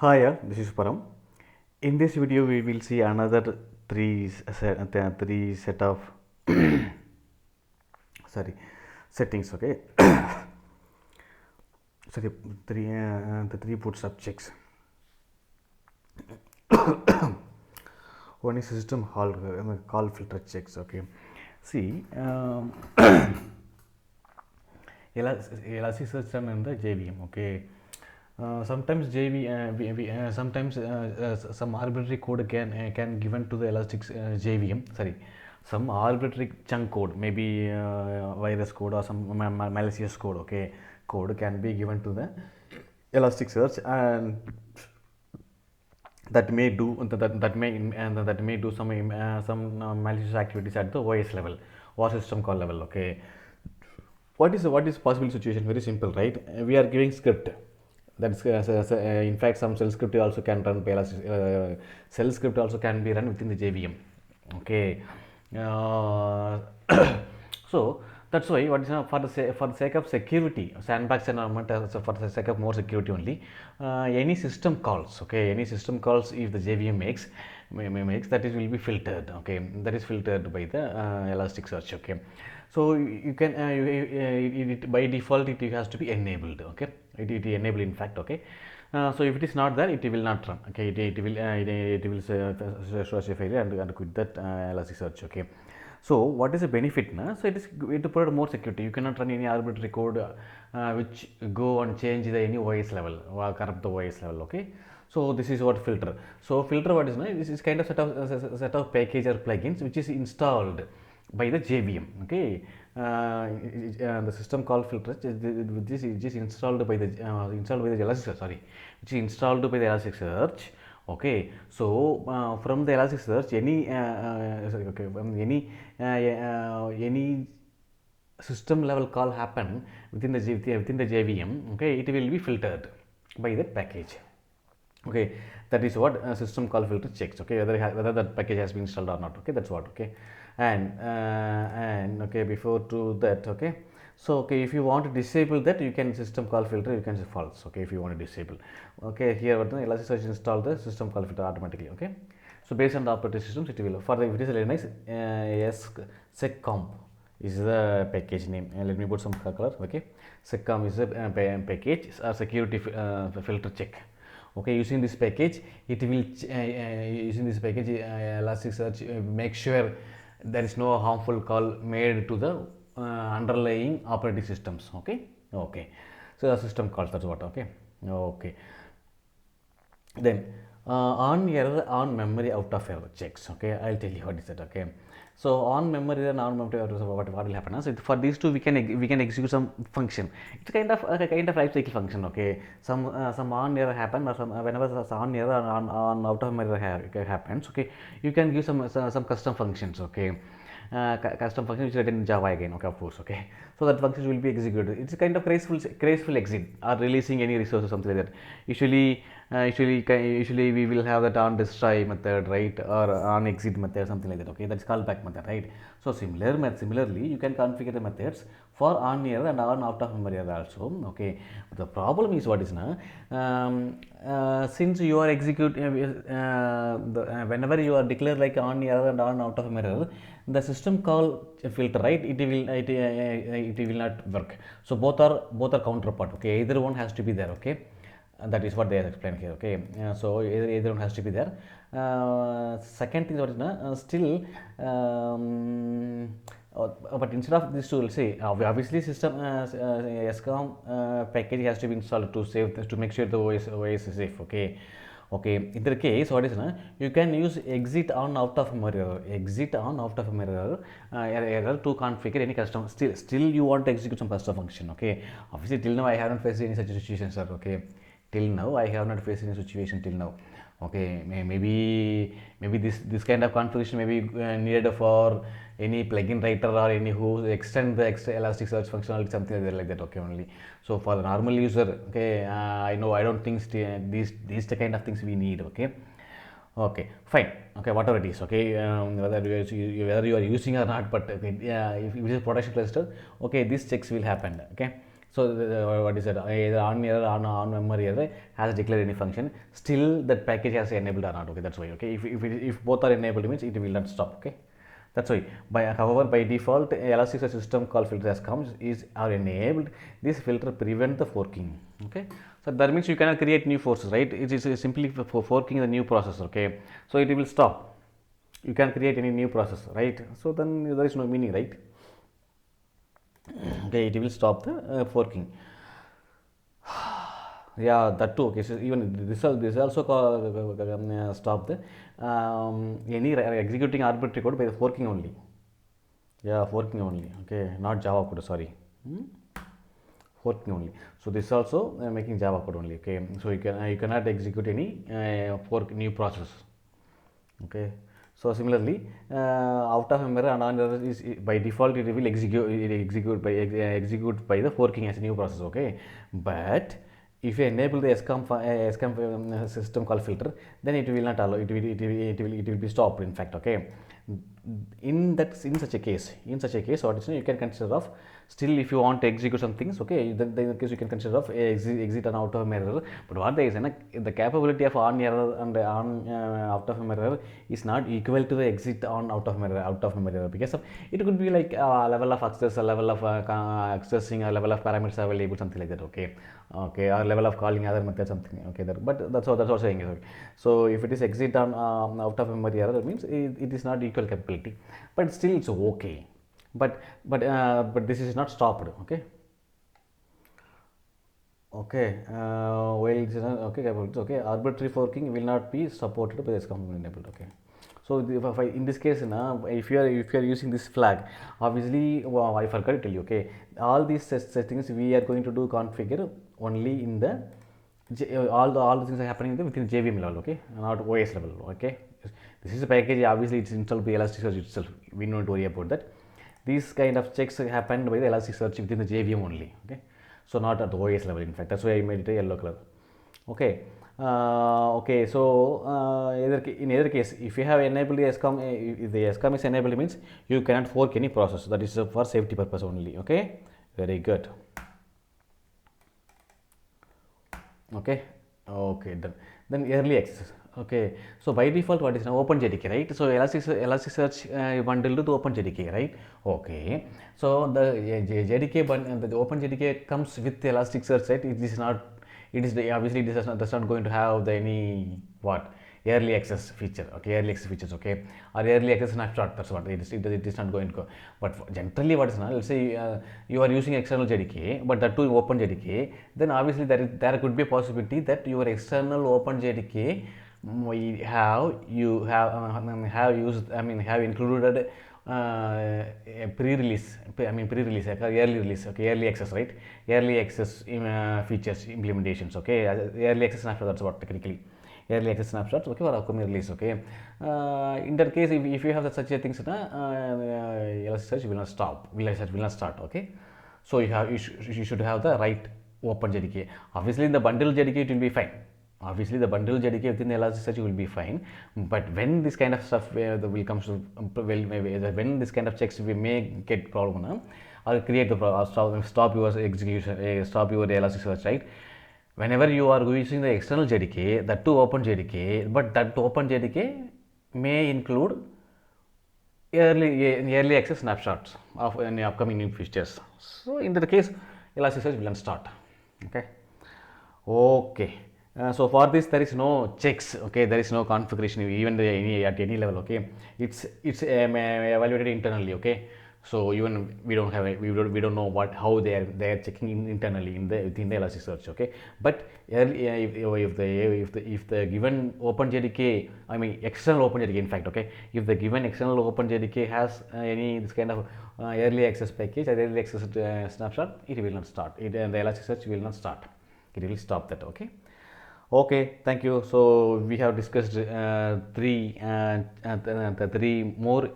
Hi, this is Param. In this video, we will see another three set of sorry settings. Okay, sorry, the three bootstrap checks. One is system call filter checks. Okay, see, Elasticsearch and the JVM. Okay. Sometimes some arbitrary code can given to the Elastic JVM. Sorry, some arbitrary chunk code, maybe virus code or some malicious code. Okay, code can be given to the Elasticsearch, and that may do some malicious activities at the OS level or system call level. Okay, what is possible situation? Very simple, right? We are giving script. That's in fact some shell script also can run by shell script also can be run within the JVM. Okay, uh, so that's why what is for the sake of security, sandbox environment, for the sake of more security only, any system calls. Okay, any system calls if the JVM makes that is will be filtered. Okay, that is filtered by the Elasticsearch. Okay, so you can by default it has to be enabled. Okay, it enable in fact. Okay, so if it is not there, it will not run. Okay, it will show a failure and quit that Elasticsearch. Okay, so what is the benefit now? So it is to provide more security. You cannot run any arbitrary code which go and change the any OS level or corrupt the OS level. Okay, so this is what filter. So filter what is now? This is kind of set of package or plugins which is installed by the JVM. Okay, the system call filter which is installed by the Elasticsearch. Sorry, which is installed by the Elasticsearch. Okay, so from the Elasticsearch, any system level call happen within the JVM. Okay, it will be filtered by that package. Okay, that is what system call filter checks. Okay, whether that package has been installed or not. Okay, that's what. Okay, and okay, before to that. Okay, so okay, if you want to disable that, you can system call filter, you can say false. Okay, if you want to disable. Okay, here what the Elasticsearch install the system call filter automatically. Okay, so based on the operating systems, it will for the if it is Linux, yes, seccomp is the package name. Let me put some color. Okay, seccomp is the package or security filter check. Okay, using this package, it will using this package Elasticsearch make sure there is no harmful call made to the underlying operating systems. Okay, okay, so the system calls, that's what. Okay, okay, then on error, on memory, out of error checks. Okay, I'll tell you what is that. Okay, so on memory and on memory error, what will happen? So for these two, we can execute some function. It's kind of life cycle function. Okay, some on error happen, or some whenever on error on out of memory happens. Okay, you can give some custom functions. Okay, custom function which is written in Java again. Okay, of course. Okay, so that function will be executed. It's a kind of graceful exit or releasing any resource or something like that. Usually we will have that on destroy method, right, or on exit method, something like that. Okay, that's callback method, right? So similarly you can configure the methods for on error and on out of memory error also. Okay, but the problem is what is now, since you are whenever you are declared like on error and on out of memory error, the system call filter, right, it will not work. So both are counterpart. Okay, either one has to be there. Okay, that is what they are explaining here. Okay, so either one has to be there. Second thing, what is now, still but instead of this tool, say obviously system SCOM package has to be installed to save to make sure the OS is safe. Okay, okay, in the case what is now, you can use exit on out of memory error to configure any custom. Still you want to execute some custom function. Okay, obviously till now I haven't faced any such situation, sir. Okay, till now I have not faced any situation till now. Okay, maybe this kind of configuration may be needed for any plugin writer or any who extend the extra Elasticsearch functionality, something like that. Okay, only. So for the normal user, okay, I don't think these the kind of things we need. Okay, okay, fine. Okay, whatever it is. Okay, whether you are using or not, but okay, if it is a production cluster, okay, these checks will happen. Okay, So what is it? Either OnError or OnMemoryError has declared any function. Still, that package has enabled or not. Okay, that's why. Okay, if both are enabled, means it will not stop. Okay, that's why. However, by default, Elasticsearch system call filter as comes are enabled. This filter prevent the forking. Okay, so that means you cannot create new forces, right? It is simply for forking the new process. Okay, so it will stop. You can create any new process, right? So then there is no meaning, right? Okay, it will stop the forking. Yeah, that too. Okay, so even this also stop the any executing arbitrary code by the forking only. Yeah, forking only. Okay, not Java code, sorry. Forking only. So this also making Java code only. Okay, so you cannot execute any fork new process. Okay, so similarly, out of memory and OnError is by default it will execute by the forking as a new process. Okay, but if you enable the seccomp system call filter, then it will not allow it will be stopped, in fact. Okay, in such a case, what is, you can consider of, still if you want to execute some things, okay, then in the case you can consider of exit on out of memory. But what there is, the capability of OnError and on out of memory is not equal to the exit on out of memory, because of it could be like a level of access, a level of accessing, a level of parameters available, something like that. Okay, or level of calling other method, something. Okay, but that's what saying is. Okay, so if it is exit on out of memory error, that means it is not equal capability, but still it's okay. But this is not stopped. Okay, while it is not okay capability, okay, arbitrary forking will not be supported by this component enabled. Okay, so in this case now, if you are using this flag, obviously, I forgot to tell you. Okay, all these settings we are going to do configure only in the all the things are happening within JVM level. Okay, not OS level. Okay, this is a package, obviously it's installed by Elasticsearch itself, we don't worry about that. These kind of checks happened by the Elasticsearch within the JVM only. Okay, so not at the OS level, in fact. That's why I made it a yellow color. Okay, okay, so in either case, if you have enabled the SCOM, if the SCOM is enabled, means you cannot fork any process. That is for safety purpose only. Okay, very good. Okay, then early access. Okay, so by default, what is now OpenJDK, right? So Elasticsearch bundled to OpenJDK, right? Okay, so the JDK the OpenJDK comes with Elasticsearch, right? It is not. It is obviously this does not going to have the any what early access feature. Okay, early access features. Okay, or early access snapshot. That's what it is not going to go. But generally, what is now? Let's say you are using external JDK, but that too open JDK. Then obviously there could be a possibility that your external open JDK have used. Have included a pre-release, like early release. Okay, early access, right? Early access features implementations. Okay, early access snapshot. That's what technically early access snapshots. Okay, or upcoming release. Okay, in that case, if you have such a things, Elasticsearch will not stop. Elasticsearch will not start. Okay, so you should have the right open JDK. Obviously, in the bundle JDK it will be fine. Obviously, the bundle JDK within the Elasticsearch will be fine, but when this kind of stuff will come to when this kind of checks we may get problem, or create the problem, stop your execution, stop your Elasticsearch, right? Whenever you are using the external JDK, that to open JDK, but that open JDK may include early access snapshots of any upcoming new features. So in that case, Elasticsearch will not start. Okay. Okay. So for this there is no checks. Okay, there is no configuration even at any level. Okay, it's evaluated internally. Okay, so even we don't know how they are checking internally within the Elasticsearch. Okay, but if the given OpenJDK, external OpenJDK, in fact. Okay, if the given external OpenJDK has any this kind of early access package or early access snapshot, it will not start. The Elasticsearch will not start. It will stop that. Okay, thank you. So we have discussed three more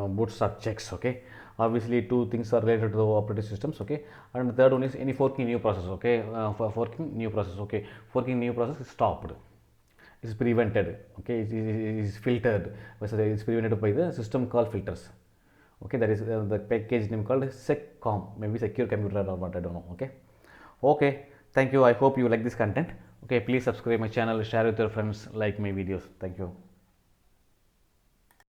Bootstrap checks. Okay, obviously two things are related to the operating systems. Okay, and the third one is any forking new process. Okay, for forking new process. Okay, forking new process is stopped. It is prevented. Okay, it is filtered. So it is prevented by the system call filters. Okay, that is the package name called seccomp, maybe secure computer or what, I don't know. Okay, okay, thank you. I hope you like this content. Okay, please subscribe my channel, share with your friends, like my videos. Thank you.